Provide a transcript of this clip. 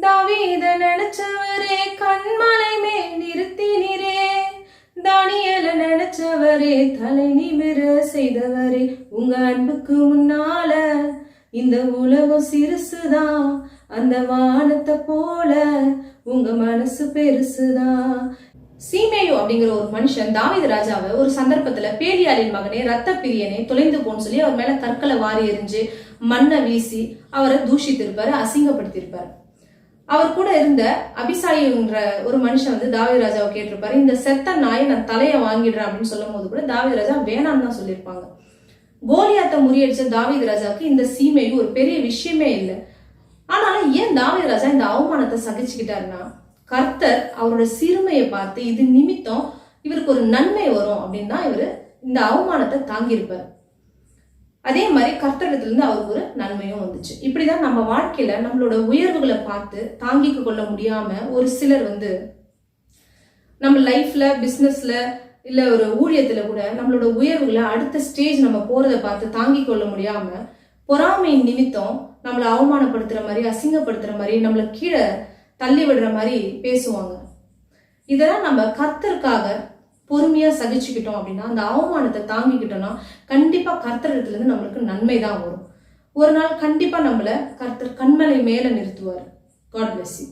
தாவீத நினைச்சவரே கண்மலை மேல் நிறுத்தினீரே, தானியேல நினைச்சவரே தலை நிமிர செய்தவரே, உங்க அன்புக்கு முன்னால இந்த உலகம் சிறுசுதான், அந்த வானத்தை போல உங்க மனசு பெருசுதான். சீமேயு அப்படிங்கிற ஒரு மனுஷன் தாவீது ராஜாவை ஒரு சந்தர்ப்பத்துல பேலியாளின் மகனே ரத்த பிரியனே தொலைந்து போன்னு சொல்லி அவர் மேல கற்களை வாரி எறிஞ்சு மண்ணை வீசி அவரை தூஷித்திருப்பாரு, அசிங்கப்படுத்தியிருப்பாரு. அவர் கூட இருந்த அபிசாயின்ற ஒரு மனுஷன் தாவீது ராஜாவை கேட்டிருப்பாரு, இந்த செத்த நாயை நான் தலையை வாங்கிடுறேன் அப்படின்னு சொல்லும் போது கூட தாவீது ராஜா வேணான்னு தான் சொல்லியிருப்பாங்க. கோலியாத்தை முறியடிச்ச தாவீது ராஜாவுக்கு இந்த சீமேயு ஒரு பெரிய விஷயமே இல்லை. ஆனாலும் ஏன் தாவீது ராஜா இந்த அவமானத்தை சகிச்சுக்கிட்டாருன்னா, கர்த்தர் அவரோட சிறுமையை பார்த்து இது நிமித்தம் இவருக்கு ஒரு நன்மை வரும் அப்படின்னு தான் இவரு இந்த அவமானத்தை தாங்கியிருப்பார். அதே மாதிரி கர்த்தரிடத்துல இருந்து அவருக்கு ஒரு நன்மையும் வந்துச்சு. இப்படிதான் நம்ம வாழ்க்கையில நம்மளோட உயர்வுகளை பார்த்து தாங்கிக்க கொள்ள முடியாம ஒரு சிலர் நம்ம லைஃப்ல பிசினஸ்ல இல்ல ஒரு ஊழியத்துல கூட நம்மளோட உயர்வுகளை அடுத்த ஸ்டேஜ் நம்ம போறதை பார்த்து தாங்கி கொள்ள முடியாம பொறாமையின் நிமித்தம் நம்மளை அவமானப்படுத்துற மாதிரி, அசிங்கப்படுத்துற மாதிரி, நம்மளை கீழே தள்ளி விடுற மாதிரி பேசுவாங்க. இதெல்லாம் நம்ம கர்த்தருக்காக பொறுமையா சகிச்சுக்கிட்டோம் அப்படின்னா, அந்த அவமானத்தை தாங்கிக்கிட்டோம்னா கண்டிப்பா கர்த்தரிடத்துல இருந்து நம்மளுக்கு நன்மை தான் வரும். ஒரு நாள் கண்டிப்பா நம்மள கர்த்தர் கண்மலை மேல நிறுத்துவார். God bless you.